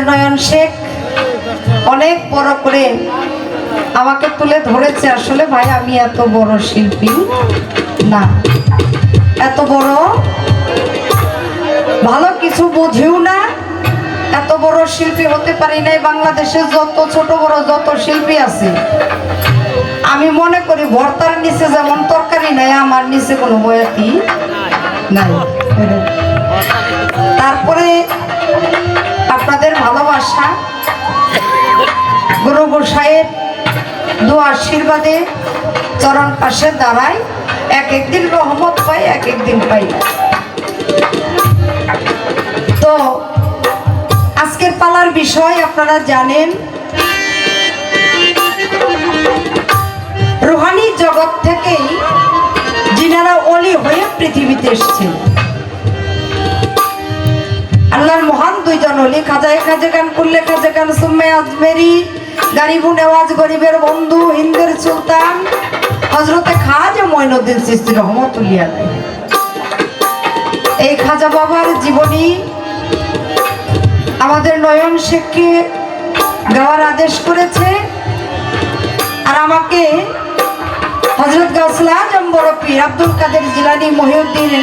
নয়ন শেখ অনেক বড় করে আমাকে তুলে ধরেছে। আসলে ভাই আমি এত বড় শিল্পী না, এত বড় ভালো কিছু বুঝিও না, এত বড় শিল্পী হতে পারি নাই। বাংলাদেশে যত ছোট বড় যত শিল্পী আছে, আমি মনে করি ভর্তার নিচে যেমন তরকারি নাই, আমার নিচে কোনো বয়াতি নাই। তারপরে আপনাদের ভালোবাসা, গুরু গোসাইয়ের দোয়া আশীর্বাদে চরণ পাশে দাঁড়ায়, এক একদিন রহমত পাই, এক একদিন পাই না। তো আজকের পালার বিষয় আপনারা জানেন, রুহানি জগৎ থেকেই যিনারা ওলি হয়ে পৃথিবীতে এসেছেন, আল্লাহর মহান দুইজন ওলি, খাজায়ে খাজে গান করলে খাজে গান সুম্মে আজমেরি, গারিবু নেওয়াজ গরিবের বন্ধু, হিন্দের সুলতান হযরতে খাজা মঈনুদ্দিন চিশতি রহমাতুল্লাহ আলাইহি। এই খাজা বাবার জীবনী আমাদের নয়ন শেখকে গাওয়ার আদেশ করেছে, আর আমাকে হযরত গাউসুল আজম বড় পীর আব্দুল কাদের জিলানী মহিউদ্দিন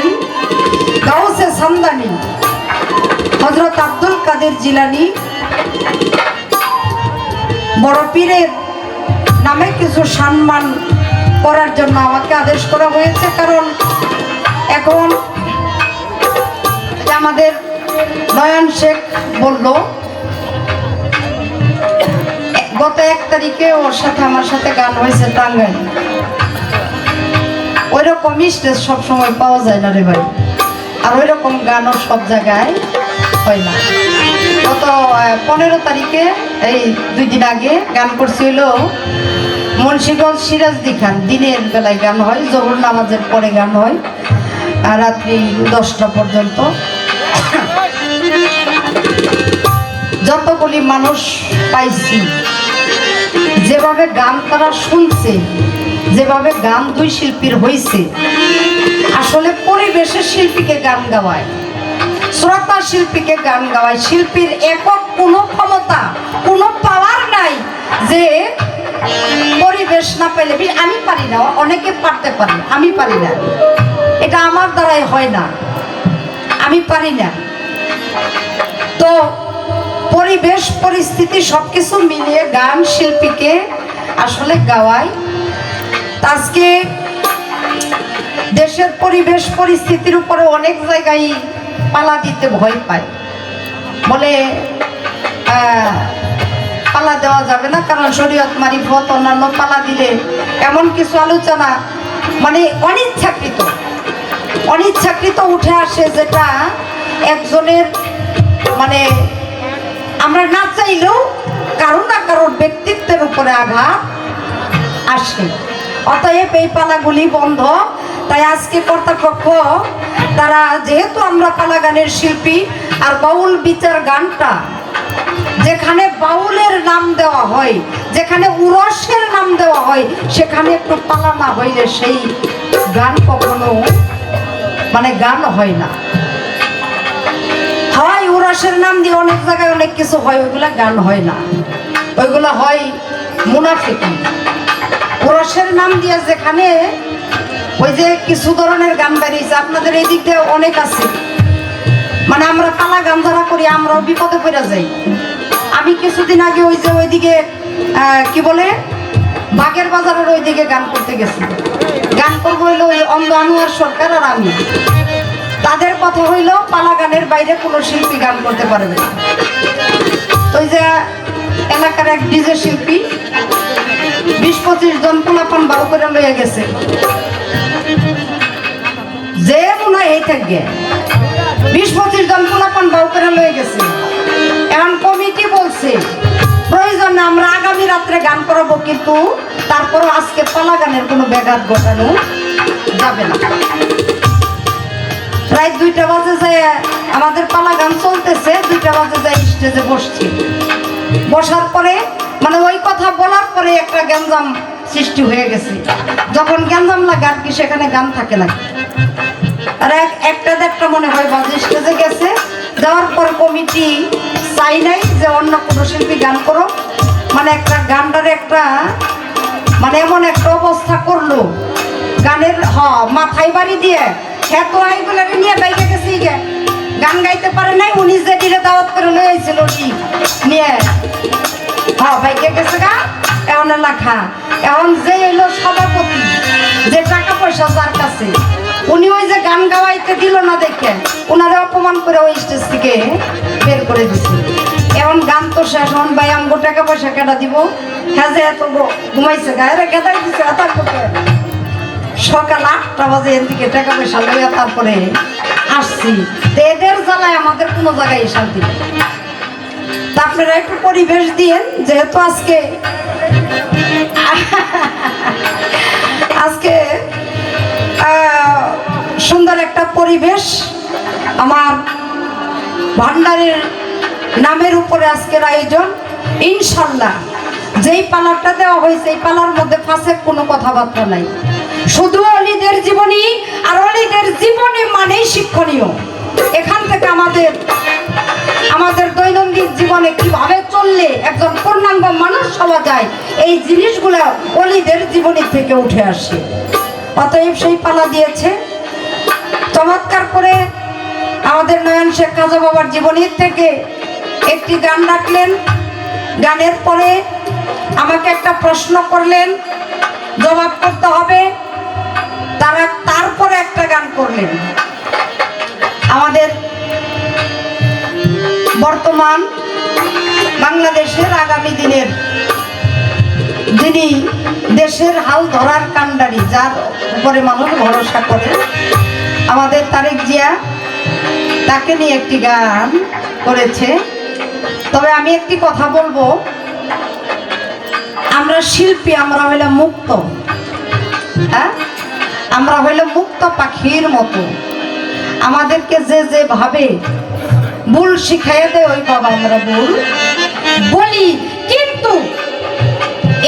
গাউসে সামদানি হযরত আব্দুল কাদের জিলানী বড় পীরের নামে কিছু সম্মান করার জন্য আমাকে আদেশ করা হয়েছে। কারণ এখন আমাদের নয়ন শেখ বলল গত 1 তারিখে ওর সাথে আমার সাথে গান হয়েছে টাঙ্গাইল, ওই রকম স্টেজ সবসময় পাওয়া যায় না রে ভাই, আর ওই রকম গানও সব জায়গায় হয় না। গত 15 তারিখে এই 2 দিন আগে গান করছিল মুন্সিগঞ্জ সিরাজদি খান, দিনের বেলায় গান হয়, জোহর নামাজের পরে গান হয়, আর রাত্রি 10টা পর্যন্ত। যতগুলি মানুষ পাইছি, যেভাবে গান তারা শুনছে, যেভাবে গান দুই শিল্পীর হয়েছে, আসলে পরিবেশে শিল্পীকে গান গাওয়ায়, শ্রোতা শিল্পীকে গান গাওয়ায়। শিল্পীর একক কোনো ক্ষমতা, কোনো পাওয়ার নাই যে পরিবেশ না পেলে। আমি পারি না, অনেকে পারতে পারে, আমি পারি না, এটা আমার দ্বারাই হয় না, আমি পারি না। তো পরিবেশ পরিস্থিতি সবকিছু মিলিয়ে গান শিল্পীকে আসলে গাওয়ায়। আজকে দেশের পরিবেশ পরিস্থিতির উপরে অনেক জায়গায় পালা দিতে ভয় পায়, বলে পালা দেওয়া যাবে না, কারণ শরীয়ত মারিফত অন্যান্য পালা দিলে এমন কিছু আলোচনা মানে অনিচ্ছাকৃত উঠে আসে, যেটা একজনের মানে আমরা না চাইলেও কারো না কারোর ব্যক্তিত্বের উপরে আঘাত আসে। অতএব এই পালাগুলি বন্ধ। তাই আজকে কর্তৃপক্ষ তারা, যেহেতু আমরা পালা গানের শিল্পী, আর বাউল বিচার গানটা যেখানে বাউলের নাম দেওয়া হয়, যেখানে উরসের নাম দেওয়া হয়, সেখানে একটু পালা না হইলে সেই গান কখনো মানে গান হয় না। হয় উরসের নাম দিয়ে অনেক জায়গায় অনেক কিছু হয়, ওইগুলা গান হয় না, ওইগুলা হয় মুনাফিকি। উরসের নাম দিয়ে যেখানে ওই যে কিছু ধরনের গান বেরিয়েছে, আপনাদের এই দিক দিয়ে অনেক আছে, মানে আমরা পালা গান যারা করি আমরাও বিপদে পড়ে যাই। আমি কিছুদিন আগে ওই যে ওইদিকে কি বলে বাগের বাজারের ওইদিকে গান করতে গেছি, গান করবো হইলো ওই অন্ধ আনোয়ার সরকার আর আমি। তাদের কথা হইল পালা গানের বাইরে কোনো শিল্পী গান করতে পারবে না। ওই যে এলাকার এক ডিজে শিল্পী 20-25 জন পোলাপান বারো করে লইয়া গেছে, যে মনে হয় এই থেকে 20-25 জন পোলাপান বারো করে লইয়া গেছে। এখন কমিটি বলছে প্রয়োজনে আমরা আগামী রাত্রে গান করাবো, কিন্তু তারপরও আজকে পালা গানের কোনো ব্যাঘাত ঘটানো যাবে না। প্রায় 2টা বাজে যায় আমাদের পালা গান চলতেছে, 2টা বাজে যায় স্টেজে বসছি। বসার পরে মানে ওই কথা বলার পরে একটা গ্যাঞ্জাম সৃষ্টি হয়ে গেছে। যখন গ্যাঞ্জাম লাগে আর কি সেখানে গান থাকে না, আর একটা মনে হয় বাজে স্টেজে গেছে। যাওয়ার পর কমিটি চাই নাই যে অন্য কোনো শিল্পী গান করো, মানে একটা গানটার একটা মানে এমন একটা অবস্থা করলো গানের মাথায় বাড়ি দিয়ে হ্যাঁ তো এইগুলোকে নিয়ে বাইকে গেছি গান গাইতে পারে নাই। উনি যে দিলে দাওয়াত করে লয়ে আইছিল নিয়ে বাইকে গেছে গা। এখন লেখা এখন যে এলো সভাপতি, যে টাকা পয়সা যার কাছে, উনি ওই যে গান গাওয়াইতে দিল না দেখে ওনারে অপমান করে ওই স্টেজ থেকে বের করে দিচ্ছে। এখন গান তো শেষ, এখন ভাই আমগো টাকা পয়সা কেটা দিব? হ্যাঁ যে এত ঘুমাইছে গায়ে কেটাই দিচ্ছে। সকাল 8টা বাজে এদিকে টাকা পয়সা লইয়া তারপরে আসছি। এদের জ্বালায় আমাদের কোনো জায়গায় শান্তি নেই। তা আপনারা একটু পরিবেশ দিয়েন, যেহেতু আজকে আজকে সুন্দর একটা পরিবেশ, আমার ভান্ডারের নামের উপরে আজকের আয়োজন। ইনশাল্লাহ যেই পালারটা দেওয়া হয়েছে এই পালার মধ্যে ফাঁসের কোনো কথাবার্তা নাই, শুধু অলিদের জীবনী। আর অলিদের জীবনী মানেই শিক্ষণীয়। এখান থেকে আমাদের দৈনন্দিন জীবনে কিভাবে চললে একজন পূর্ণাঙ্গ মানুষ হওয়া যায়, এই জিনিসগুলো অলিদের জীবনী থেকে উঠে আসে। অতএব সেই পালা দিয়েছে চমৎকার করে আমাদের নয়ন শেখ খাজা বাবার জীবনীর থেকে একটি গান রাখলেন। গানের পরে আমাকে একটা প্রশ্ন করলেন, জবাব করতে হবে। তারপরে একটা গান করলেন। আমাদের বর্তমান বাংলাদেশের আগামী দিনের যিনি দেশের হাল ধরার কাণ্ডারি, যার উপরে মানুষ ভরসা করে, আমাদের তারেক জিয়া, তাকে নিয়ে একটি গান করেছে। তবে আমি একটি কথা বলবো, আমরা শিল্পী, আমরা হইলাম মুক্ত। হ্যাঁ, আমরা হইলাম মুক্ত পাখির মতো। আমাদেরকে যে ভাবে ভুল শিখাইয়া দেয় ওই বাবা আমরা ভুল বলি, কিন্তু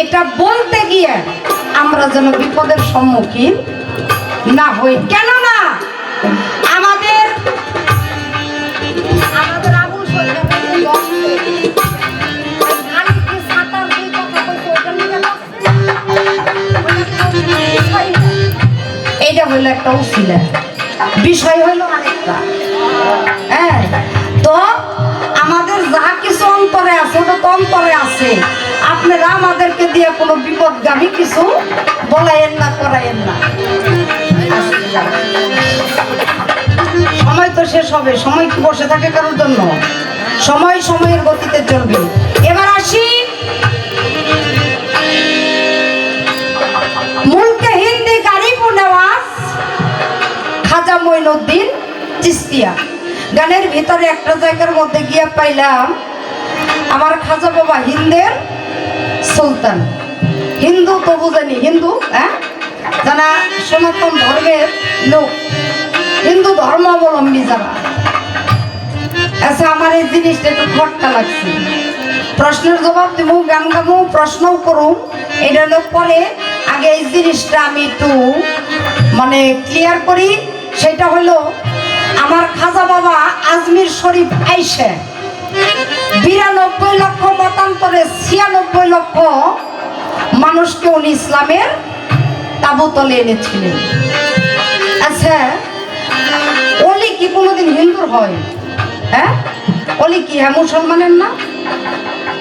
এটা বলতে গিয়ে আমরা যেন বিপদের সম্মুখীন না হই। কেননা আমাদের এইটা হইলো একটা উছিলা, বিষয় হইলো আরেকটা। হ্যাঁ, তো আমাদের যা কিছু অন্তরে আছে ওটা তো অন্তরে আছে। আপনারা আমাদেরকে দিয়ে কোনো বিপদগামী কিছু বলাইয়েন না, করাইয়েন না। সময় তো শেষ হবে, সময় কি বসে থাকে কারোর জন্য? সময় সময়ের গতিতে চলবে। এবার আসি মুলকে হিন্দি গারিবু নেওয়াজ খাজা মঈনুদ্দিন চিশতিয়া। গানের ভিতরে একটা জায়গার মধ্যে গিয়ে পাইলাম আমার খাজা বাবা হিন্দের সুলতান। হিন্দু তো বুঝেনি, হিন্দু হ্যাঁ যারা সনাতন ধর্মের লোক, হিন্দু ধর্মাবলম্বী যারা। আচ্ছা, আমার এই জিনিসটা একটু খটকা লাগছে। প্রশ্নের জবাব দিব, গান গাবো, প্রশ্নও করুন, এটা পরে। আগে এই জিনিসটা আমি একটু মানে ক্লিয়ার করি। সেটা হলো আমার খাজা বাবা আজমির শরীফ আইসে 92 লক্ষ মতান্তরে 96 লক্ষ মানুষকে উনি ইসলামের তাবুতলে এনেছিলেন। আচ্ছা, অলি কি কোনোদিন হিন্দুর হয়? হ্যাঁ, অলি কি হ্যাঁ মুসলমানের না?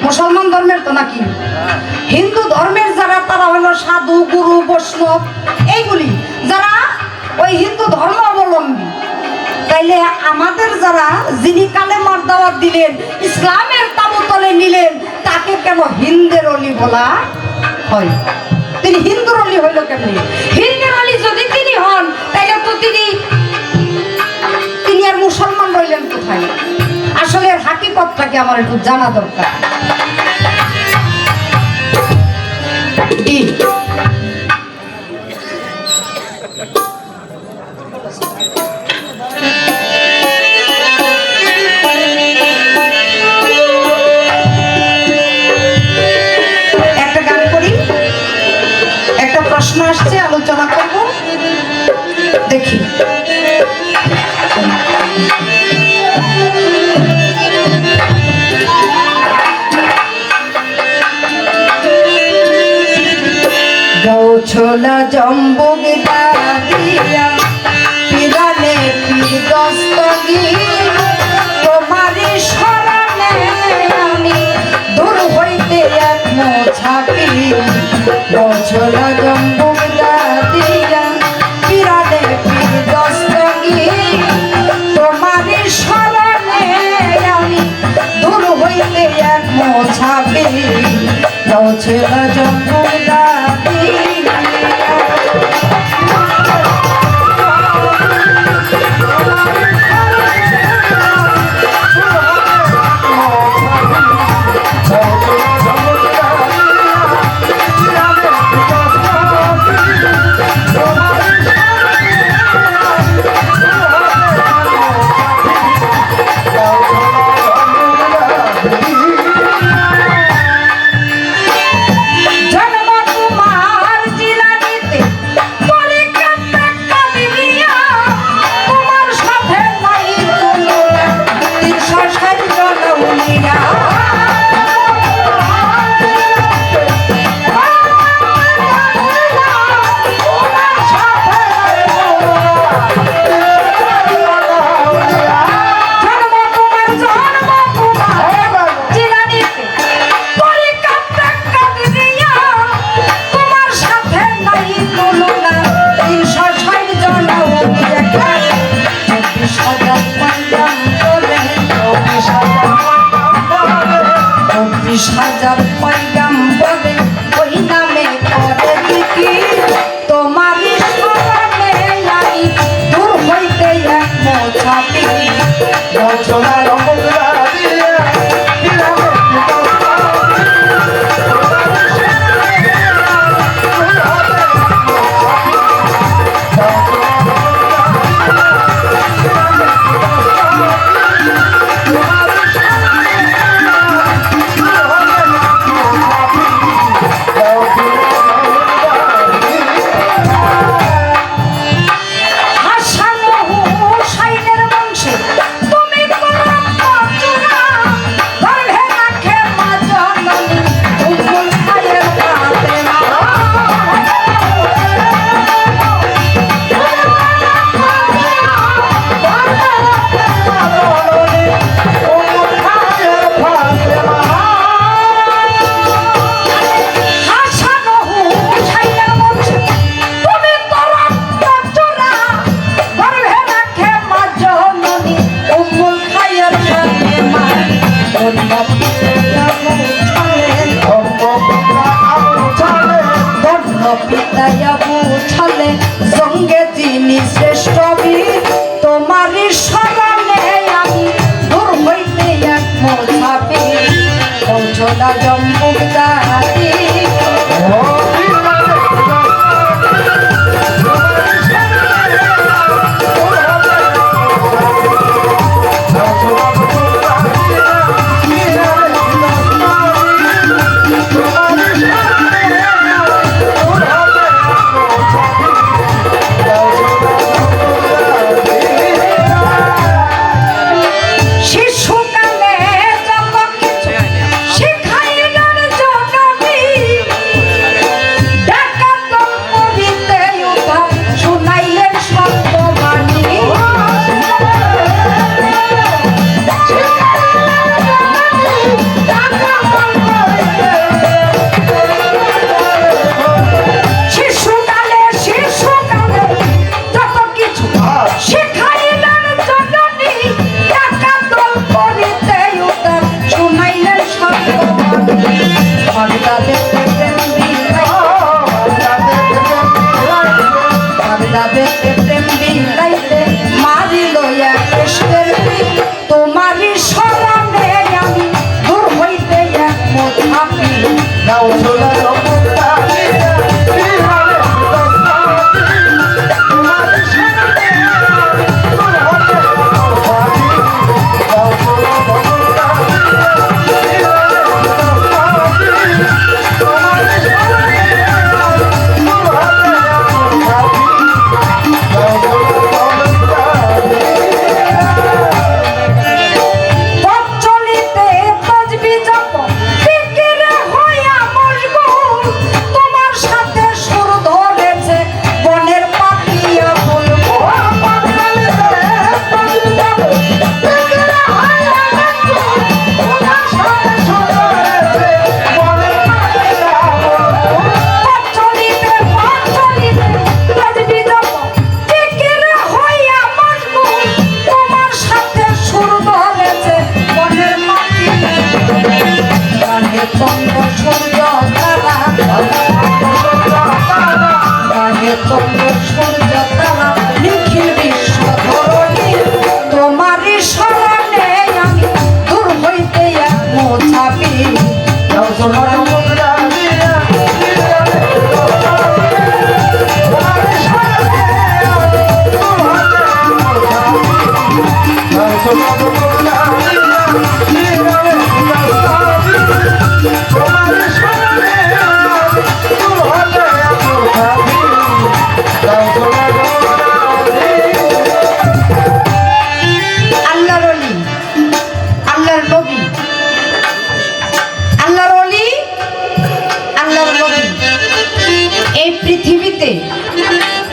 মুসলমান ধর্মের তো নাকি? হিন্দু ধর্মের যারা তারা হলো সাধু, গুরু, বৈষ্ণব, এইগুলি যারা ওই হিন্দু ধর্ম অবলম্বী। তাইলে আমাদের যারা যিনি কালেমার দাওয়াত দিলেন, ইসলামের তাবুতলে নিলেন, তাকে কেন হিন্দের অলি বলা হয়? তিনি হিন্দুর অলি হইল কেমনি? হিন্দের অলি যদি তিনি হন, তাইলে তো তিনি আর মুসলমান রইলেন কোথায়? আসলে হাকিকতটাকে আমার একটু জানা দরকার। একটা গান করি, একটা প্রশ্ন আসছে, আলোচনা করব, দেখি। ছোলা জম্বুক দিয়া পিরানে পীর দস্তগীর তোমারই শরণে আমি দূর হইতে এক মোছাপি ছোলা জম্বুক দিয়া পিরানে পীর দস্তগীর তোমারই শরণে আমি দূর হইতে এক মোছাপি ছোলা জম্বুক দিয়া হাজার পয়গাম্বরে ওই নামে করে কি তোমারই শরণে আমি দূর হইতে এক মোছাপি ছোলা জম্বুক দিয়া পিরানে ছলে সঙ্গে যিনি শ্রেষ্ঠ বীর তোমারই শরণে আমি দূর হইতে এক মোছাপি ছোলা জম্বুক চন্দ্র সূর্য তারা, গাহে চন্দ্র সূর্য তারা, নিখিল বিশ্ব ধরণী তোমারই শরণে আমি দূর হইতে এক মোছাবি।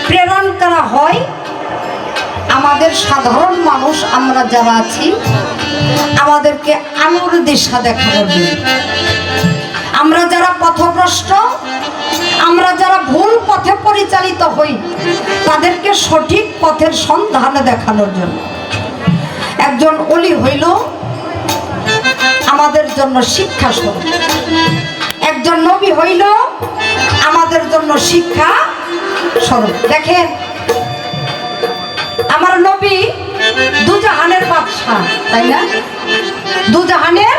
প্রেরণ করা হয় আমাদের সাধারণ মানুষ আমরা যারা আছি আমাদেরকে আলোর দিশা দেখানোর জন্য, আমরা যারা পথভ্রষ্ট, আমরা যারা ভুল পথে পরিচালিত হই তাদেরকে সঠিক পথের সন্ধান দেখানোর জন্য। একজন ওলি হইল আমাদের জন্য শিক্ষা স্বরূপ, একজন নবী হইল আমাদের জন্য শিক্ষা স্বরূপ। দেখেন আমার নবী দুজাহানের বাদশা, তাই না? দুজাহানের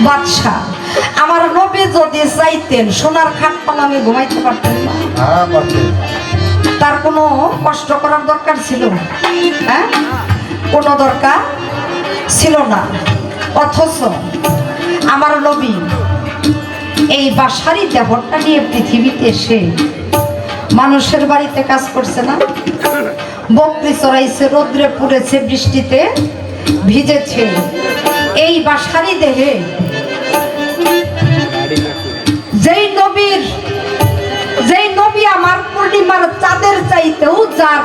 বাদশা। আমার নবী যদি চাইতেন সোনার খাট পালামে ঘুমাইতে পারতেন না, তার কোনো কষ্ট করার দরকার ছিল? হ্যাঁ, কোনো দরকার ছিল না। অথচ আমার নবী এই বাসারি দেহটা নিয়ে পৃথিবীতে এসে মানুষের বাড়িতে কাজ করছে না, বকরি চড়াইছে, রোদ্রে পুড়েছে, বৃষ্টিতে ভিজেছে। এই বাসারি দেহে যেই নবী আমার পূর্ণিমার চাঁদের চাইতেও যার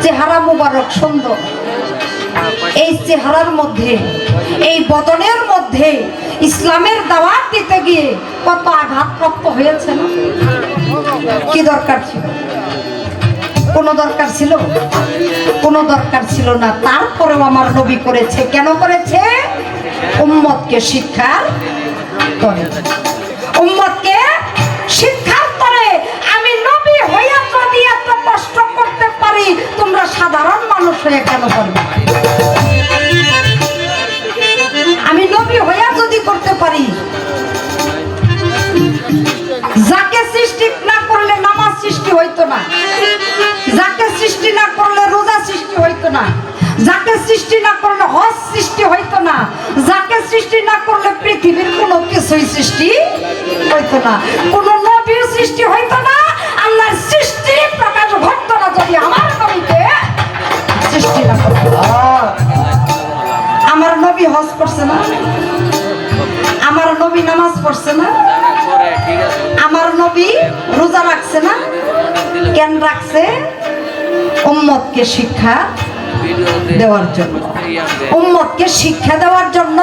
চেহারা মুবারক সুন্দর, এই চেহারার মধ্যে, এই বদনের মধ্যে ইসলামের দাওয়াত দিতে গিয়ে কত আঘাতপ্রাপ্ত হয়েছে না? কি দরকার ছিল? কোনো দরকার ছিল? কোনো দরকার ছিল না। তারপরেও আমার নবী করেছে। কেন করেছে? উম্মতকে শিক্ষার তরে, উম্মতকে শিক্ষার তরে। আমি নবী হইয়া যদি এত কষ্ট করতে পারি, তোমরা সাধারণ মানুষ হয়ে কেন করবে? আমি নবী হইয়া যদি করতে পারি, যাকে সৃষ্টি না করলে নামাজ সৃষ্টি হইতো না, যাকে সৃষ্টি না করলে রোজা সৃষ্টি হইতো না, যাকে সৃষ্টি না করলে হজ সৃষ্টি হইতো না, যাকে সৃষ্টি না করলে পৃথিবীর কোনো কিছুই সৃষ্টি হইতো না, কোনো নবীর সৃষ্টি হইতো না, আল্লাহর সৃষ্টি প্রকাশ ঘটতো না যদি আমার নবীকে সৃষ্টি না করতো। আমার নবী হজ করছে না, আমার নবী নামাজ পড়ছে না, আমার নবী রোজা রাখছে না। কেন রাখছে? উম্মতকে শিক্ষা দেওয়ার জন্য, উম্মতকে শিক্ষা দেওয়ার জন্য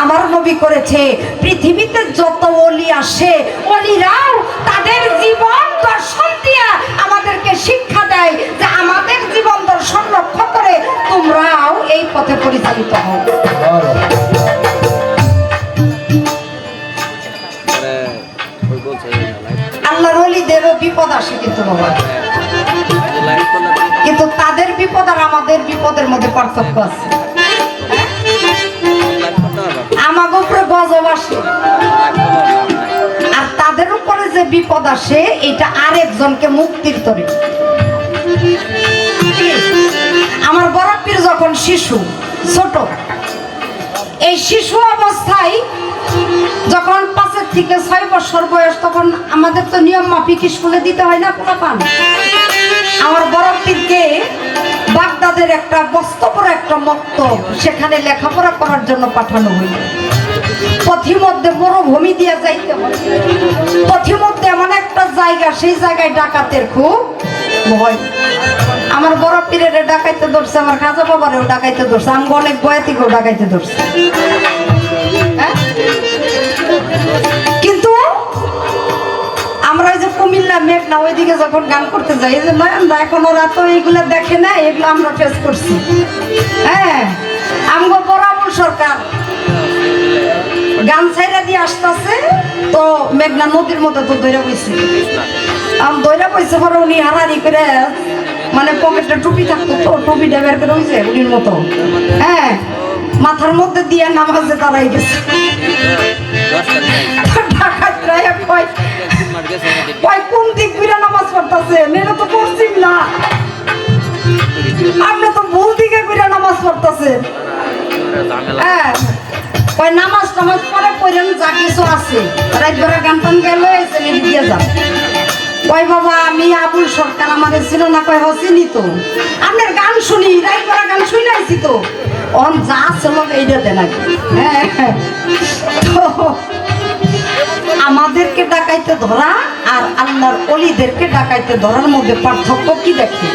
আমার নবী করেছে। পৃথিবীতে যত ওলি আসে, ওলিরাও তাদের জীবন দর্শন দিয়ে আমাদেরকে শিক্ষা দেয় যে আমাদের জীবন দর্শন লক্ষ্য করে তোমরাও এই পথে পরিচালিত হও। আল্লাহর ওলিদেরও বিপদ আসে কিন্তু বাবা, কিন্তু তাদের বিপদ আর আমাদের বিপদের মধ্যে পার্থক্য আছে। আমাদের উপরে গজব আসে আর তাদের উপরে যে বিপদ আসে এটা আরেকজনকে মুক্তির তরে। আমার বড় পীর যখন শিশু, ছোট, এই শিশু অবস্থায় যখন 5 থেকে 6 বছর বয়স, তখন আমাদের তো নিয়ম মাফিক স্কুলে দিতে হয় না কোনো পান। আমার বড় পীরকে বাগদাদের একটা বস্তবর একটা মক্তব, সেখানে লেখাপড়া করার জন্য পাঠানো হইল। পথিমধ্যে মরুভূমি দিয়ে যাইতে হয়, পথিমধ্যে এমন একটা জায়গা, সেই জায়গায় ডাকাতের খুব ভয়। আমার বড় পীরের ডাকাইতে ধরছে, আমার খাজা বাবারেও ডাকাইতে ধরছে, আমি অনেক বয়াতিকেও ডাকাইতে ধরছে। কিন্তু আমরা ওই যে কুমিল্লা মেঘনা ওইদিকে যখন গান করতে যাই, যে নয়নদা এখন ওরা তো এইগুলো দেখে না, এগুলো আমরা ফেস করছি। হ্যাঁ, আমগো বরাবর সরকার গান ছাইরা দিয়ে আসতেছে তো মেঘনা নদীর মধ্যে তো দইরা বইছে দইরা বইছে পরে উনি হারারি করে মানে পকেটে টুপি থাকতো তো টুপিটা বের করে হয়েছে উনির মতো হ্যাঁ মাথার মধ্যে দিয়ে নামাজে দাঁড়াই গেছে কোন দিক ঘুরে নামাজ পড়তেছে এটা তো পশ্চিম না আপনি তো ভুল দিকে ঘুরে নামাজ পড়তেছে হ্যাঁ ওই নামাজ টামাজ পরে পড়েন যা কিছু আছে রাত ধরে গান টান গেলে দিয়ে যান ওই বাবা আমি আবুল সরকার আমাদের ছিল না কয় হসিনি তো আপনার গান শুনি রাত ধরে গান শুই নাইছি তো অন যা ছিল এইটা দেন আগে হ্যাঁ আমাদেরকে ডাকাইতে ধরা আর আল্লাহর ওলিদেরকে ডাকাইতে ধরার মধ্যে পার্থক্য কি দেখে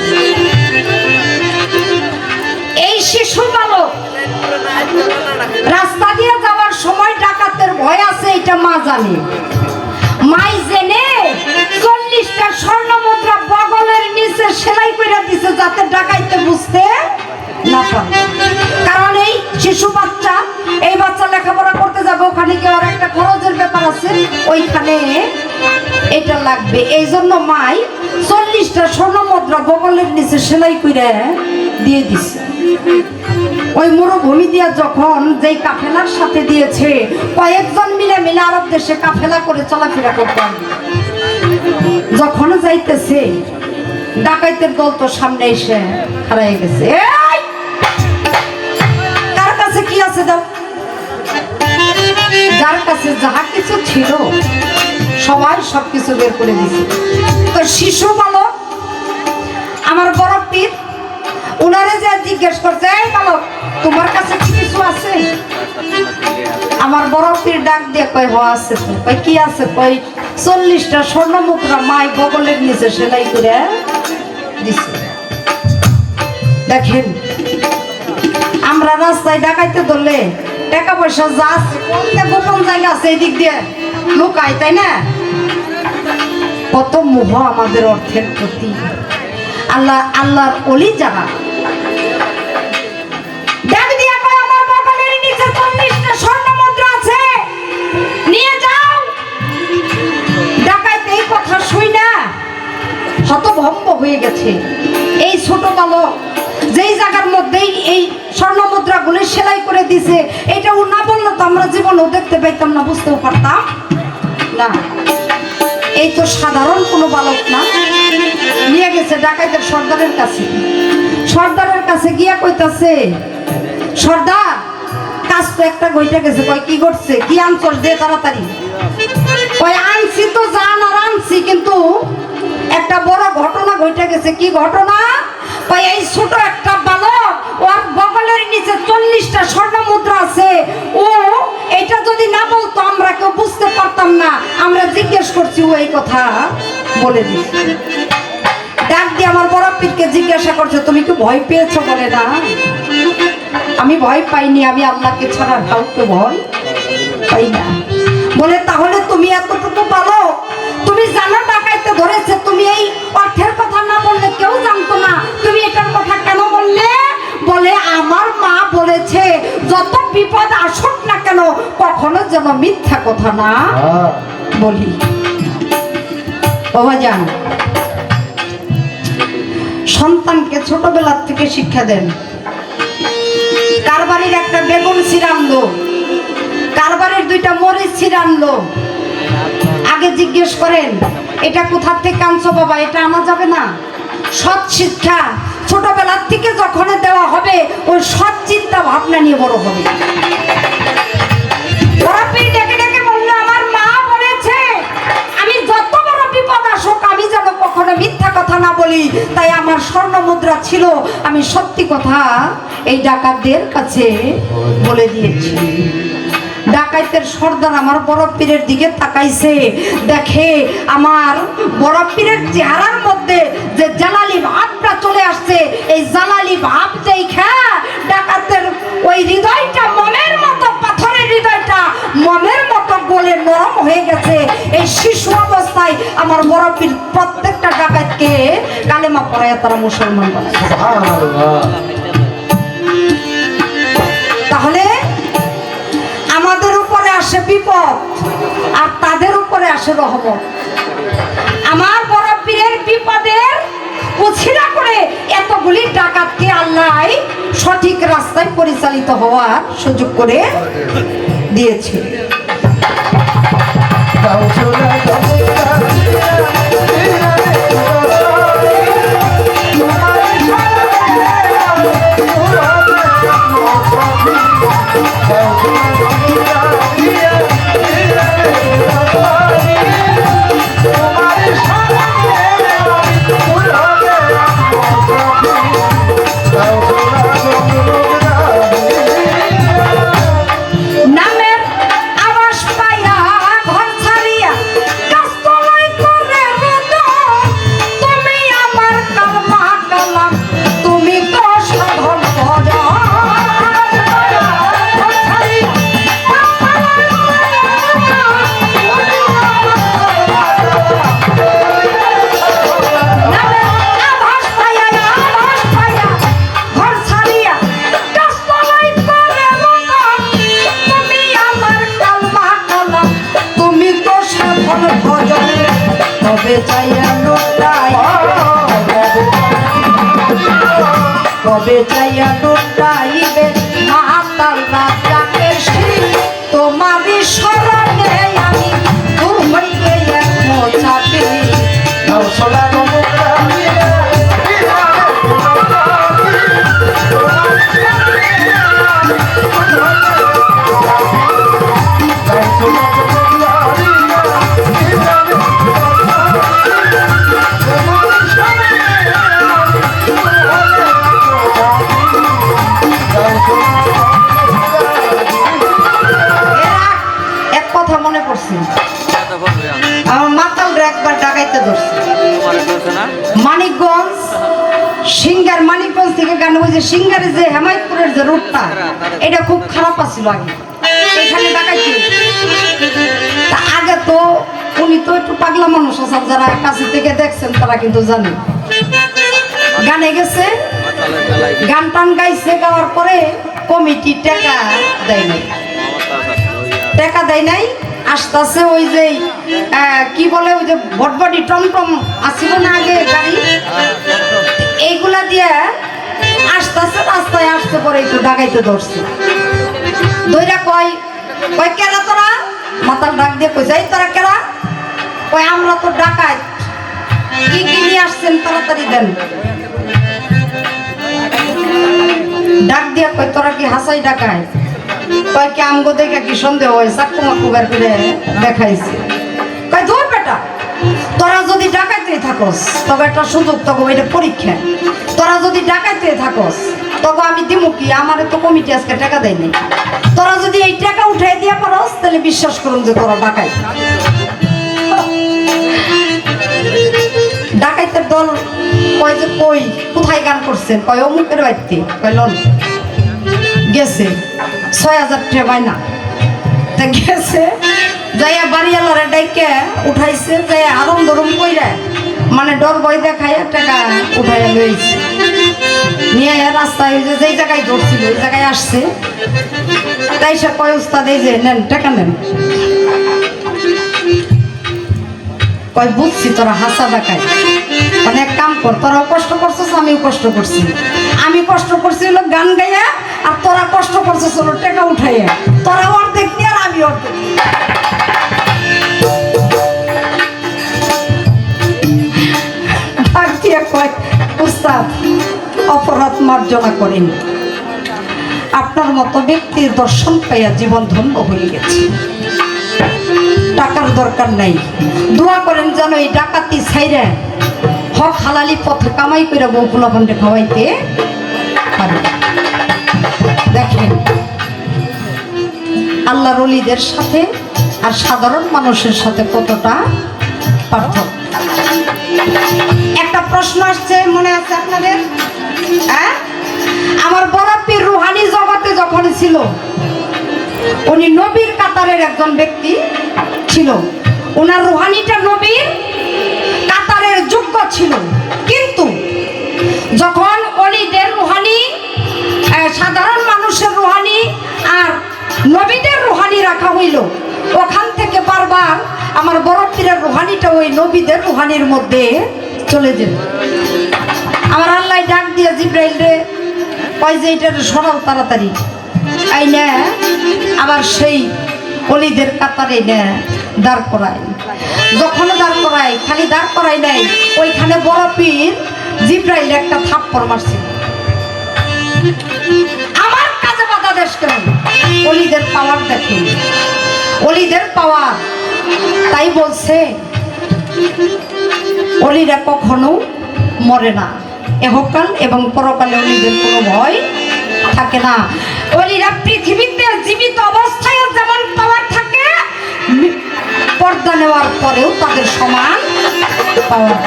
এই শিশু বালক রাস্তা দিয়ে যাওয়ার সময় ডাকাতের ভয় আছে এটা মা জানে মাই জেনে 40টা স্বর্ণ মুদ্রা বগলের নিচে সেলাই করে দিছে যাতে ডাকাইতে বুঝতে না পারে কারণ এই শিশু বাচ্চা এই বাচ্চা লেখাপড়া করতে যাবে ওখানে কি আর একটা খরচের ব্যাপার আছে ওইখানে এটা লাগবে এই জন্য মাই 40টা স্বর্ণ মুদ্রা বগলের নিচে সেলাই করে দিয়ে দিছে ওই মরুভূমি দিয়া যখন যেই কাফেলার সাথে দিয়েছে কয়েকজন মিলে মিলে আরব দেশে কাফেলা করে চলাফেরা করতে পারবে যখন যাইতেছে ডাকাইতের দল তো সামনে এসে হারাই গেছে কার কাছে কি আছে দাও যার কাছে যাহা কিছু ছিল সবাই সবকিছু বের করে দিছে তো শিশু বালক আমার বড় পীর উনারে যে জিজ্ঞেস করছে এই বালক তোমার কাছে কি কিছু আছে আমার বড় পীর ডাক দিয়ে কয় হ আছে তো কয় কি আছে কয় 40টা স্বর্ণ মুদ্রা মাই বগলের নিচে সেলাই করে দিছে দেখেন আমরা রাস্তায় ডাকাইতে ধরলে টাকা পয়সা যা আছে কোনটা গোপন জায়গা আছে এই দিক দিয়ে লুকায় তাই না কত মোহ আমাদের অর্থের প্রতি আল্লাহর ওলি যারা ডাক দিয়া কয় আমার বগলের নিচে 40টা স্বর্ণ মুদ্রা আছে নিয়ে যাও ডাকাইতে এই কথা শুই না হতভম্ব হয়ে গেছে এই ছোট বালক যেই জায়গার মধ্যেই এই স্বর্ণ মুদ্রাগুলো সেলাই করে দিছে এটা ও না বললো তো আমরা জীবনেও দেখতে পাইতাম না বুঝতেও পারতাম না এই তো সাধারণ কোনো বালক না নিয়ে গেছে ডাকাইতের সর্দারের কাছে সর্দারের কাছে গিয়া কইতাছে সর্দার কাজ তো একটা গইটা গেছে কয় কি করছে কি আনছস দে তাড়াতাড়ি কয় আনছি তো জান আর আনছি কিন্তু একটা বড় ঘটনা ঘটে গেছে কি ঘটনা কয় এই ছোট একটা বালক ওর বগলের নিচে 40টা স্বর্ণ মুদ্রা আছে ও এটা যদি না বলতো আমরা কেউ বুঝতে পারতাম না আমরা জিজ্ঞেস করছি ও এই কথা বলে দিছে ডাক দিয়ে আমার বড় পীরকে জিজ্ঞাসা করছে তুমি কি ভয় পেয়েছো বলে না আমি ভয় পাইনি আমি আল্লাহকে ছাড়া কাউকে ভয় পাই না বলে তাহলে তুমি এতটুকু পালো তুমি জানো ডাকাইতে ধরেছে তুমি এই অর্থের কথা না বললে কেউ জানতো না তুমি এটার কথা কেন বললে বলে আমার মা বলেছে যত বিপদ আসুক না কেন কখনো যেন মিথ্যা কথা না বলি বাবা জান সন্তানকে ছোটবেলা থেকে শিক্ষা দেন কারবারির একটা বেগুন ছিঁড়ানলো কারবারির 2টা মরিচ ছিঁড়ানলো আগে জিজ্ঞেস করেন এটা কোথা থেকে আনছো বাবা এটা আনা যাবে না সৎ শিক্ষা ছোটবেলার থেকে যখন দেওয়া হবে ওই সৎ চিন্তা ভাবনা নিয়ে বড় হবে ডেকে ডেকে বললো আমার মা বলেছে আমি যত বড় বিপদ আসুক আমি যেন কখনো মিথ্যা কথা না বলি তাই আমার স্বর্ণ মুদ্রা ছিল আমি সত্যি কথা এই ডাকাতদের কাছে বলে দিয়েছি ডাকাইতের সর্দার আমার বড় পীরের দিকে তাকাইছে দেখে আমার বড় পীরের চেহারার মধ্যে যে জালালি ভাবটা চলে আসছে এই জালালি ভাব দেখা ডাকাতের ওই হৃদয়টা মনের মতো পাথরের হৃদয়টা মনের মতো গলে নরম হয়ে গেছে এই শিশু অবস্থায় আমার বড় পীর প্রত্যেকটা ডাকাতকে কালেমা পড়ায় তারা মুসলমান বানায় তাহলে আমাদের উপরে আসে আসে রহমত। আমার বড় পীরের বিপদের উছিলা করে এতগুলি ডাকাতকে আল্লাহ সঠিক রাস্তায় পরিচালিত হওয়ার সুযোগ করে দিয়েছে। কবে চাইয়া লুটাইবে মাতাল রাজাকের শির, তোমারই স্মরণে আমি দূর হইতে মোছাবি। আমার মাতালরা একবার ডাকাইতে ধরছে মানিকগঞ্জ সিঙ্গার, মানিকগঞ্জ থেকে গান ওই যে সিঙ্গারে যে হেমায়তপুরের যে রুটটা এটা খুব খারাপ আছিল আগে, এখানে ডাকাইতে। আগে তো উনি তো একটু পাগলা মানুষ আছেন, যারা কাছে থেকে দেখছেন তারা কিন্তু জানেন। গানে গেছে, গান টান গাইছে, গাওয়ার পরে কমিটি টাকা দেয় নাই, টাকা দেয় নাই। আস্তে আস্তে ওই যে কি বলে ওই যে ভটভটি টমটম আসছিল না আগে গাড়ি, এইগুলা দিয়ে আস্তে আস্তে রাস্তায় আসতে পরে একটু ডাকাইতে ধরছে। দইরা কয় কয় কেরা তোরা, মাতাল ডাক দিয়ে কই যাই তোরা কেরা, কয় আমরা তো ডাকাই, কি কি নিয়ে আসছেন তাড়াতাড়ি দেন। ডাক দিয়া কয় তোরা কি হাসাই ডাকায়, কয় কি আমগো দেখে কি সন্দেহ হয়, চাকু মাকু বের করে দেখাইছে। কয় ধর বেটা, তোরা যদি ডাকাইতে থাকস তবে একটা সুযোগ, তবে এটা পরীক্ষা, তোরা যদি ডাকাইতে থাকস তবে আমি দিমু কি, আমারে তো কমিটি আজকে টাকা দেয়নি, তোরা যদি এই টাকা উঠাই দিয়া পারস তাহলে বিশ্বাস করুন যে তোরা ডাকাই। ডাকাইতের দল কয় যে কই কোথায় গান করছেন, কয় অমুকের বাড়িতে, কয় লন গেছে ৬,০০০ টাকা বায়না তা গেছে, যাইয়া বাড়িওয়ালারে ডাইকে উঠাইছে, যাই আরম ধরম কইরা মানে ডর ভয় দেখাইয়া টাকা উঠাইয়া লইছে, নিয়ে রাস্তায় যেই জায়গায় ধরছিল ওই জায়গায় আসছে। তাই সে কয় উস্তাদ এই যে নেন টাকা নেন, কয় বুঝছি তোরা হাসা ডাকায়, মানে এক কাম কর, তোরাও কষ্ট করছিস আমিও কষ্ট করছি, আমি কষ্ট করছি হলো গান গাইয়া, আর তোরা কষ্ট করছিস হলো টাকা উঠাইয়া, তোরা অর্ধেক নিয়ে আর আমি অর্ধেক। ডাক দিয়ে কয় উস্তাদ অপরাধ মার্জনা করেন, আপনার মতো ব্যক্তির দর্শন পাইয়া জীবন ধন্য হয়ে গেছে, টাকার দরকার নাই, দোয়া করেন যেন এই ডাকাতি ছাইরা হক হালালি পথে কামাই করে বউ পোলাপানকে খাওয়াইতে পারে। দেখেন আল্লাহর ওলিদের সাথে আর সাধারণ মানুষের সাথে কতটা পার্থক্য। একটা প্রশ্ন আসছে মনে আছে আপনাদের, হ্যাঁ? আমার বড় পীর রুহানি জগতে যখন ছিল, উনি নবীর কাতারের একজন ব্যক্তি ছিল, ওনার রুহানিটা নবীর কাতারের যোগ্য ছিল, কিন্তু যখন অলিদের রুহানি, সাধারণ মানুষের রুহানি আর নবীদের রুহানি রাখা হইল, ওখান থেকে বারবার আমার বড় পীরের রুহানিটা ওই নবীদের রুহানির মধ্যে চলে যেত। আমার আল্লাহ ডাক দিয়ে জিব্রাইল রে কয় যে এটা সরাও তাড়াতাড়ি আইনা আবার সেই অলিদের কাতারে না দাঁড় করায়। যখন দাঁড় করায় খালি দাঁড় করাই নাই, ওইখানে বড় পীর জিব্রাইল একটা থাপ্পড় মারছে। আমার কাজে বাধা দেশ কেন? অলিদের পাওয়ার দেখেন, অলিদের পাওয়ার। তাই বলছে অলিরা কখনো মরে না, এহকাল এবং পরকালে অলিদের কোনো ভয় থাকে না। অলিরা পৃথিবীতে জীবিত অবস্থায় যেমন পাওয়ার থাকে, পর্দা নেওয়ার পরেও তাদের সমান পাওয়ার।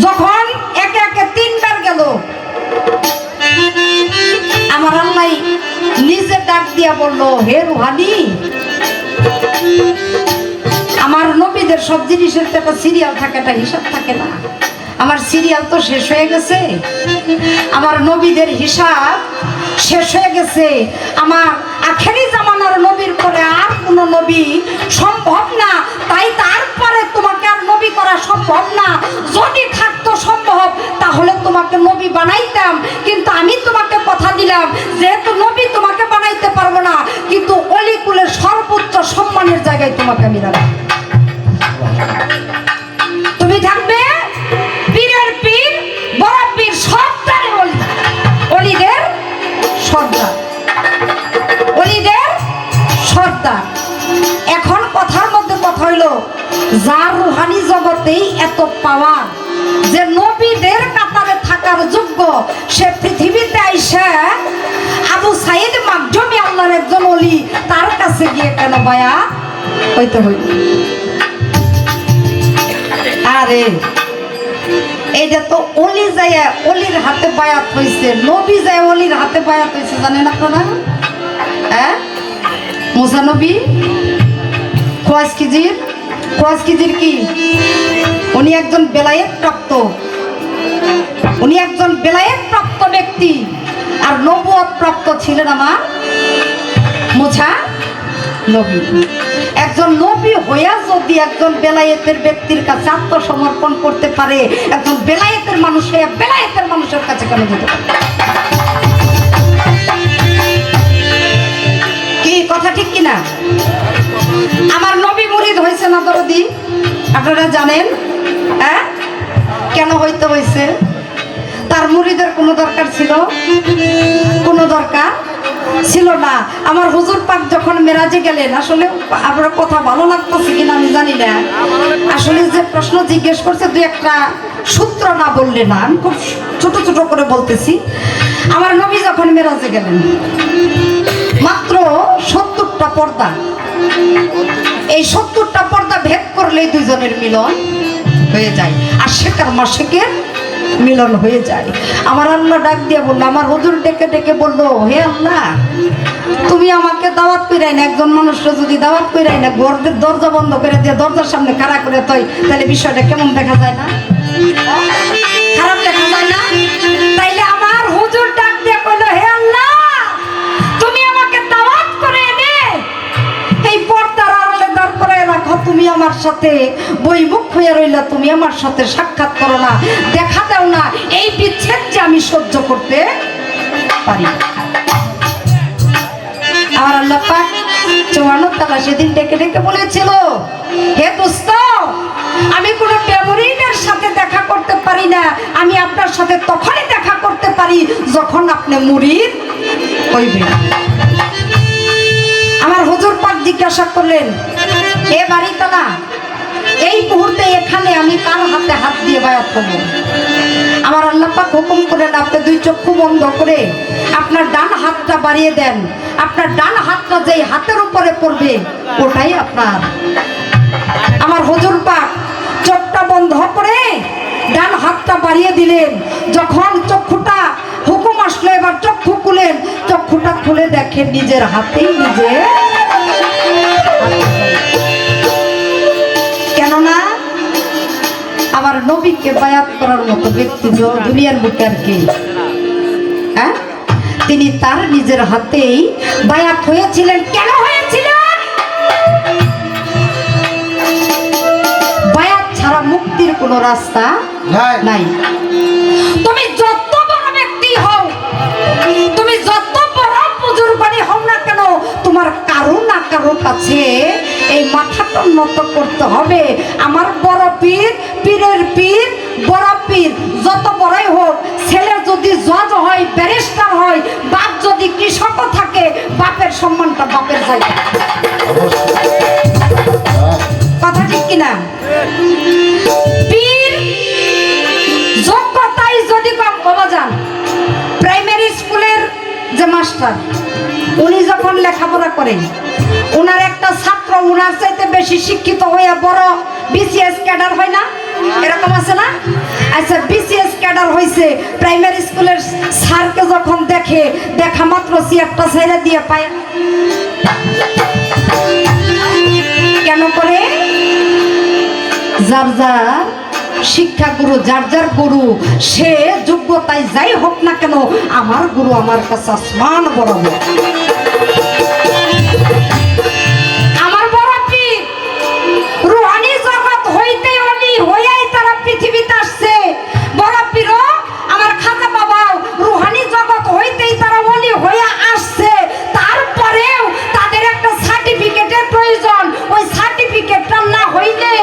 যখন একে একে তিনবার গেল, আমার আল্লাহ নিজে ডাক দিয়া বলল, হে রুহানি, আমার নবীদের সব জিনিসের তো একটা সিরিয়াল থাকে, একটা হিসাব থাকে না। আমার সিরিয়াল তো শেষ হয়ে গেছে, আমার নবীদের হিসাব শেষ হয়ে গেছে। আমার আখেরি জামানার নবীর পরে আর কোনো নবী সম্ভব না, তাই তারপরে তোমাকে আর নবী করা সম্ভব না। যদি থাকতো সম্ভব তাহলে তোমাকে নবী বানাইতাম, কিন্তু আমি তোমাকে কথা দিলাম যেহেতু নবী তোমাকে বানাইতে পারবো না, কিন্তু অলিকুলের সর্বোচ্চ সম্মানের জায়গায় তোমাকে আমি রাখবো। তুমি থাকবে পীরের পীর, বড় পীর, সর্দারের অলি, অলিদের সর্দার, অলিদের সর্দার। এখন কথার মধ্যে কথা হইল, যার রুহানি জগতেই এত পাওয়ার যে নবীদের কাতারে থাকার যোগ্য, সে পৃথিবীতে আইসা আবু সাইদ মাকজুমি আল্লাহর একজন অলি, তার কাছে গিয়ে কেন বায়া হইতে হইল? আরে এইটা তো অলি যায় অলির হাতে বায়াত হয়েছে, নবী যায় অলির হাতে বায়াত হয়েছে, জানেন আপনারা? হ্যাঁ, মুসা নবী খোয়াজ কিজির কি উনি একজন বেলায়েত প্রাপ্ত, উনি একজন বেলায়েত প্রাপ্ত ব্যক্তি, আর নবুয়ত প্রাপ্ত ছিলেন আমার মুসা নবী। একজন নবী হইয়া যদি একজন বেলায়েতের ব্যক্তির কাছে আত্মসমর্পণ করতে পারে, একজন বেলায়েতের মানুষ হইয়া বেলায়েতের মানুষের কাছে কেন যেতে পারে? কি কথা ঠিক কিনা? আমার নবী মুরিদ হয়েছে না দরদি, আপনারা জানেন? হ্যাঁ, কেন হইতে হয়েছে? তার মুরিদের কোনো দরকার ছিল? কোনো দরকার ছিল না। আমার হুজুর পাক যখন মেরাজে গেলেন, আসলে আপনার কথা ভালো লাগতেছে কিনা আমি জানি না, আসলে যে প্রশ্ন জিজ্ঞেস করছে দুই একটা সূত্র না বললে না, আমি খুব ছোট ছোট করে বলতেছি। আমার নবী যখন মেরাজে গেলেন, মাত্র 70টা পর্দা, এই 70টা পর্দা ভেদ করলেই দুইজনের মিলন হয়ে যায়, আর শেখার মাসেকের মিলন হয়ে যায়। আমার আল্লাহ ডাক দিয়ে বললো, আমার হুজুর ডেকে ডেকে বললো, হে আল্লাহ, তুমি আমাকে দাওয়াত কইরাই না, একজন মানুষরা যদি দাওয়াত কইরাই না, ঘরের দরজা বন্ধ করে দিয়ে দরজার সামনে খাড়া করে তৈ, তাহলে বিষয়টা কেমন দেখা যায় না? খারাপ দেখা যায় না? তাইলে আমার হুজুর ডাক দিয়ে বললো, হে আল্লাহ, তুমি আমাকে দাওয়াত করে এনে এই পর্দার আড়ালে দাঁড় করে রাখো, তুমি আমার সাথে বইমুখ হয়ে রইলা, তুমি আমার সাথে সাক্ষাৎ করো না, দেখা দাও না, এই বিচ্ছেদ যে আমি সহ্য করতে পারি। আমার আল্লাহ পাক 54 তালা সেদিন ডেকে ডেকে বলেছিল, হে দোস্ত, আমি কোনো মেমোরিনের সাথে দেখা করতে পারি না, আমি আপনার সাথে তখনই দেখা করতে পারি যখন আপনি মুরিদ হইবেন। আমার হুজুর পাক জিজ্ঞাসা করলেন, এ বাড়িতলা, এই মুহূর্তে এখানে আমি কার হাতে হাত দিয়ে বায়াত করব? আমার আল্লাহ পাক হুকুম করেন, আপনি দুই চক্ষু বন্ধ করে আপনার ডান হাতটা বাড়িয়ে দেন, আপনার ডান হাতটা যেই হাতের উপরে পড়বে ওটাই আপনার। আমার হুজুর পাক চোখটা বন্ধ করে ডান হাতটা বাড়িয়ে দিলেন। যখন চক্ষুটা হুকুম আসলো এবার চক্ষু খুলেন, চক্ষুটা খুলে দেখেন নিজের হাতেই নিজে। কেননা আমার নবীকে বায়াত করার মতো ব্যক্তি দুনিয়ার বুকে আর কি? হ্যাঁ, তিনি তার নিজের হাতেই বায়াত হয়েছিলেন। কেন হয়েছিলেন? কোনো রাস্তা নাই। তুমি যত বড় ব্যক্তি হও, তুমি যত বড় বুজুর্গানি হও না কেন, তোমার কারো না কারো কাছে এই মাথাটা নত করতে হবে। আমার বড় পীর, পীরের পীর, বড় পীর যত বড়ই হোক, ছেলে যদি জজ হয়, ব্যারিস্টার হয়, বাপ যদি কৃষকও থাকে, বাপের সম্মানটা বাপের জায়গা। কথা ঠিক কিনা? পীর যোগ্যতাই যদি কম বাবা যান, প্রাইমারি স্কুলের যে মাস্টার, উনি যখন লেখাপড়া করেন, ওনার একটা ছাত্র ওনার চাইতে বেশি শিক্ষিত হয়ে বড় বিসিএস ক্যাডার হয় না, এরকম আছে না? আচ্ছা, বিসিএস ক্যাডার হয়েছে, প্রাইমারি স্কুলের স্যারকে যখন দেখে, দেখা মাত্র চেয়ারটা ছেড়ে দিয়ে পায়। কেন করে? যার যার শিক্ষা গুরু, যার যার গুরু, সে যোগ্যতায় যাই হোক না কেন, আমার গুরু আমার কাছে আসমান বরাবর। আমার বড় পীর রুহানি জগৎ হইতে অলি হইয়াই তারা পৃথিবীতে আসছে। বড় পীরও আমার খাজা বাবাও রুহানি জগৎ হইতেই তারা অলি হইয়া আসছে। তারপরেও তাদের একটা সার্টিফিকেটের প্রয়োজন। ওই সার্টিফিকেটটা না হইলে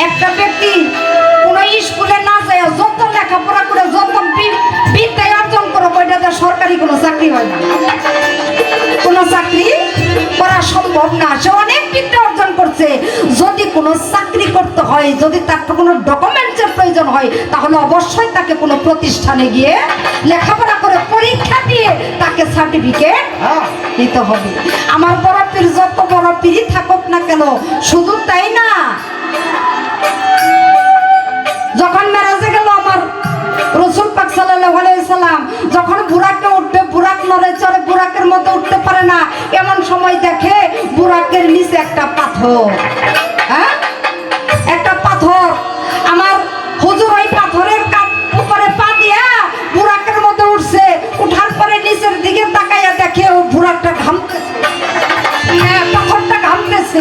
একটা ব্যক্তি কোন স্কুলে না যায়, যত লেখাপড়া করে, যত বিদ্যা অর্জন করে, ওইটাতে সরকারি কোনো চাকরি হয় না, কোনো চাকরি করা সম্ভব না। সে অনেক বিদ্যা অর্জন করছে, যদি কোনো চাকরি করতে হয়, যদি তার কোনো ডকুমেন্টসের প্রয়োজন হয়, তাহলে অবশ্যই তাকে কোনো প্রতিষ্ঠানে গিয়ে লেখাপড়া করে পরীক্ষা দিয়ে তাকে সার্টিফিকেট দিতে হবে। আমার বড় পীর যত বড় পীরই থাকুক না কেন, শুধু তাই না, যখন মেরাজে গেল আমার রাসূল পাক সাল্লাল্লাহু আলাইহি সাল্লাম, যখন বুরাকে উঠবে, বুরাক নড়ে চড়ে, বুরাকের মধ্যে উঠতে পারে না, এমন সময় দেখে বুরাকের নিচে একটা পাথর, হ্যাঁ, একটা পাথর। আমার হুজুর ওই পাথরের উপরে পা দিয়া বুরাকের মধ্যে উঠছে, উঠার পরে নিচের দিকে তাকাইয়া দেখে ও বুরাকটা ঘামতেছে, হ্যাঁ, পাথরটা ঘামতেছে।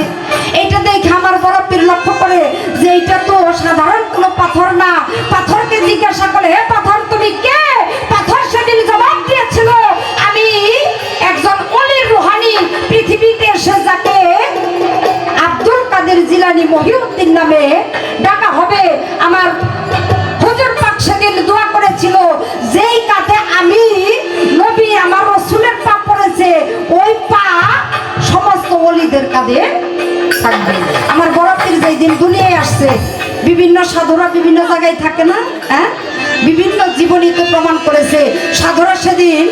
এইটা দেখে আমার বড় পীর লক্ষ্য করে যে এইটা তো সাধারণ কোনো পাথর না। পাথরকে জিজ্ঞাসা করে, হে পাথর তুমি কে? পাথর সেদিন জবাব দিয়েছিল, আমি একজন অলি রুহানি, পৃথিবীতে এসে যাকে আব্দুল কাদের জিলানী মহিউদ্দিন নামে ডাকা হবে। আমার হুজুর পাক সেদিন দোয়া করেছিল, যেই কাঁধে আমি নবী আমার রাসূলের পা পড়েছে, ওই পা সমস্ত ওলিদের কাঁধে থাকবে। আমার বড় পীর যেই দিন দুনিয়ায় আসছে, বিভিন্ন সাধুরা বিভিন্ন জায়গায় থাকে না, হ্যাঁ, বিভিন্ন জীবনীতে প্রমাণ করেছে। সাধুরা সেদিন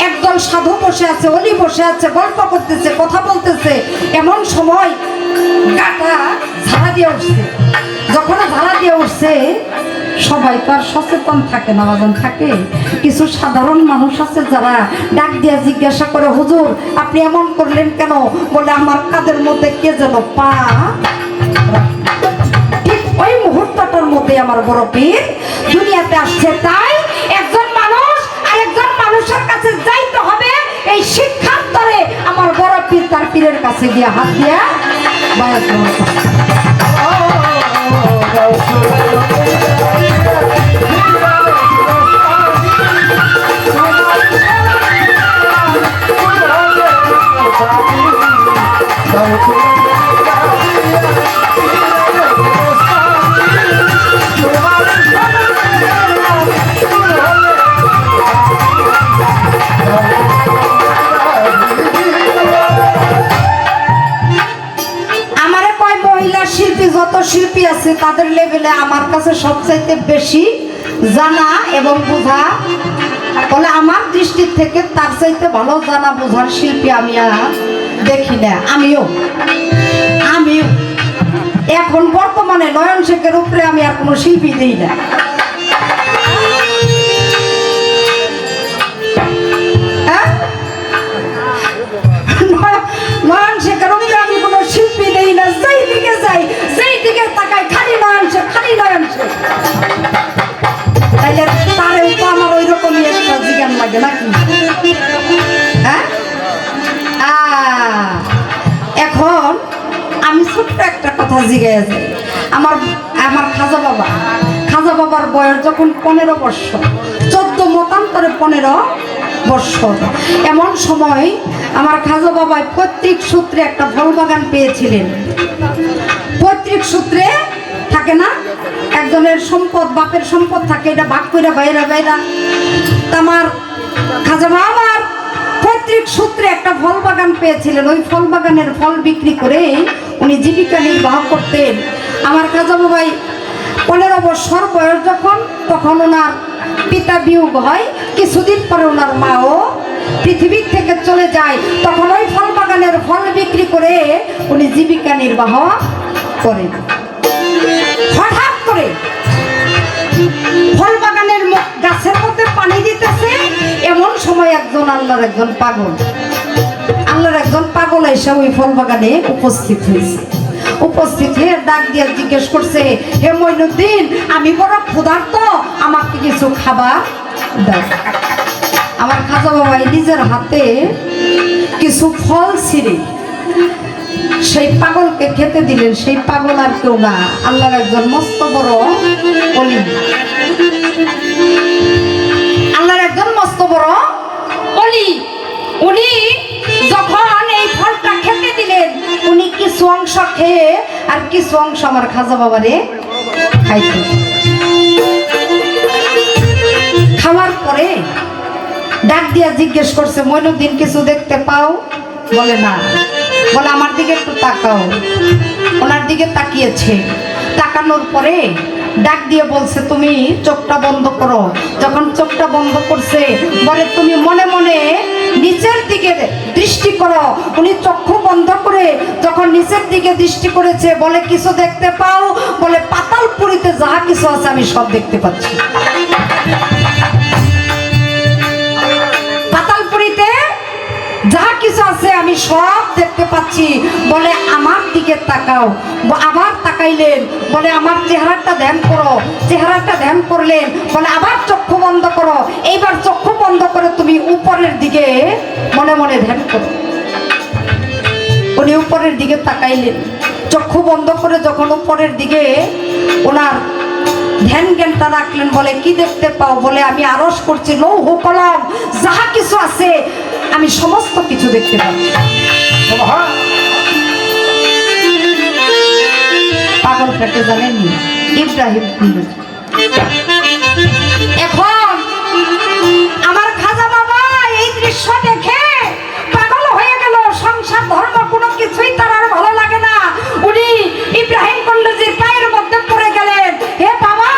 একদল সাধু বসে আছে, অলি বসে আছে, গল্প করতেছে, কথা বলতেছে, এমন সময় গাটা ঝাড়া দিয়ে উঠছে। যখন ঝাড়া দিয়ে উঠছে, সবাই তো আর সচেতন থাকে না, বাজন থাকে। কিছু সাধারণ মানুষ আছে যারা ডাক দিয়ে জিজ্ঞাসা করে, হুজুর আপনি এমন করলেন কেন? বলে আমার কাদের মধ্যে কে যেন পা। ঠিক ওই মুহূর্তটার মধ্যে আমার বড় পীর দুনিয়াতে আসছে। তাই একজন মানুষ আর একজন মানুষের কাছে যাইতে হবে, এই শিক্ষার তরে আমার বড় পীর তার পীরের কাছে গিয়ে হাত দিয়া বায়াত গ্রহণ করছে। যত শিল্পী আছে তাদের লেভেলে আমার কাছে সবচাইতে বেশি জানা এবং বোঝা, বলে আমার দৃষ্টির থেকে তার চাইতে ভালো জানা বোঝার শিল্পী আমি আর দেখি না। আমিও এখন বর্তমানে নয়ন শেখের উপরে আমি আর কোনো শিল্পী দিই না। নয়ন শেখের উপরে আমি কোনো শিল্পী দিই না। যেই দিকে যাই, যেই দিকে তাকাই, খালি নয়ন শেখ, খালি নয়ন শেখ। তাইলে তারেও তো আমার ওই রকমই একটা জিজ্ঞান লাগে নাকি? হ্যাঁ, এখন আমি ছোট্ট একটা কথা জিজ্ঞাসা, আমার আমার খাজা বাবার বয়স যখন 15 বৎসর, 14 মতান্তরে 15 বৎসর, এমন সময় আমার খাজা বাবায় পৈতৃক সূত্রে একটা ফল বাগান পেয়েছিলেন। পৈতৃক সূত্রে থাকে না, একজনের সম্পদ, বাপের সম্পদ থাকে, এটা ভাগ করে বাইরা আমার খাজা বাবার পৈতৃক সূত্রে একটা ফল বাগান পেয়েছিলেন। ওই ফল বাগানের ফল বিক্রি করে উনি জীবিকা নির্বাহ করতেন। আমার খাজা বাবাই 15 বছর বয়স যখন, তখন ওনার পিতা বিয়োগ হয়। কিছুদিন পরে ওনার মাও পৃথিবী থেকে চলে যায়। তখন ওই ফল বাগানের ফল বিক্রি করে উনি জীবিকা নির্বাহ করেন। হঠাৎ করে ফল বাগানের গাছের মধ্যে পানি দিতেছে, এমন সময় আল্লাহর একজন পাগল এসে ওই ফল বাগানে উপস্থিত হয়েছে। উপস্থিত হয়ে ডাক দিয়ে জিজ্ঞেস করছে, হে মঈনুদ্দিন, আমি বড় ক্ষুধার্ত, আমাকে কিছু খাবার দাও। আমার খাজা বাবাই নিজের হাতে কিছু ফল ছিঁড়ে সেই পাগলকে খেতে দিলেন। সেই পাগল আর কেউ না, আল্লাহর একজন মস্ত বড় ওলি, আল্লাহর একজন মস্ত বড় ওলি। উনি যখন এই ফলটা খেতে দিলেন, উনি কিছু অংশ খেয়ে আর কিছু অংশ আমার খাজা বাবারে খাইতে। খাওয়ার পরে ডাক দিয়া জিজ্ঞেস করছে, মঈনুদ্দিন কিছু দেখতে পাও? বলে না। বলে আমার দিকে একটু তাকাও। ওনার দিকে তাকিয়েছে। তাকানোর পরে ডাক দিয়ে বলছে, তুমি চোখটা বন্ধ করো। যখন চোখটা বন্ধ করছে, বলে তুমি মনে মনে নিচের দিকে দৃষ্টি করো। উনি চক্ষু বন্ধ করে যখন নিচের দিকে দৃষ্টি করেছে, বলে কিছু দেখতে পাও? বলে পাতালপুরীতে যাহা কিছু আছে আমি সব দেখতে পাচ্ছি। পাতালপুরীতে যাহা কিছু আছে আমি সব দেখতে পাচ্ছি। বলে আমার দিকে তাকাও। আবার তাকাইলেন। বলে আমার চেহারাটা ধ্যান করো। চেহারাটা ধ্যান করলেন। বলে আবার চক্ষু বন্ধ করো। এইবার চক্ষু বন্ধ করে তুমি উপরের দিকে মনে মনে ধ্যান করো। উনি উপরের দিকে তাকাইলেন। চক্ষু বন্ধ করে যখন উপরের দিকে ওনার ধ্যান জ্ঞানটা রাখলেন, বলে কি দেখতে পাও? বলে আমি আরশ করছি, লৌহ কলম যাহা কিছু আছে আমি সমস্ত কিছু দেখতে পাচ্ছি। পাগলটাকে জানেননি? ইব্রাহিম কুণ্ডুজি। এখন আমার খাজা বাবা এই দৃশ্য দেখে পাগল হয়ে গেল। সংসার ধর্ম কোনো কিছুই তার আর ভালো লাগে না। উনি ইব্রাহিম কুণ্ডুজির পায়ের মধ্যে পড়ে গেলেন, হে বাবা,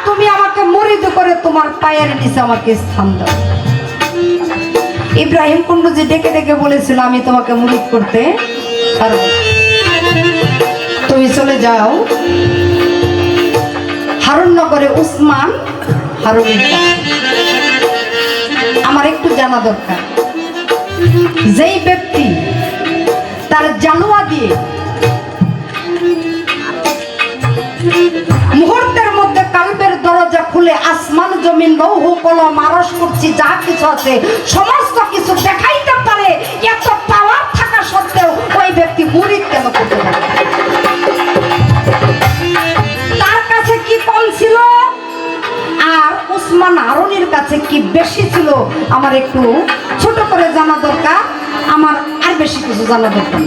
তুমি আমাকে মুরিদ করে তোমার পায়ের নিচে আমাকে স্থান দাও। ইব্রাহিম কুণ্ডুজি ডেকে ডেকে বলেছিল, আমি তোমাকে মুরিদ করতে পারবো, তুমি চলে যাও হারুননগরে উসমান হারুনের কাছে। আমার একটু জানা দরকার, যেই ব্যক্তি তার জালুয়া দিয়ে মুহূর্তের মধ্যে কালবের দরজা খুলে আসমান জমিন লৌহ কলম আরশ করছি যা কিছু আছে সমস্ত কিছু দেখাইতে পারে, এত পাওয়ার থাকা সত্ত্বেও ওই ব্যক্তি মুরিদ কেন করতে পারে? তার কাছে কি কম ছিল আর উসমান হারুনের কাছে কি বেশি ছিল? আমার একটু ছোট করে জানা দরকার, আমার আর বেশি কিছু জানা দরকার।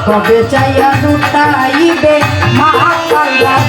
কবে চাইয়া লুটাইবে মা আল্লাহ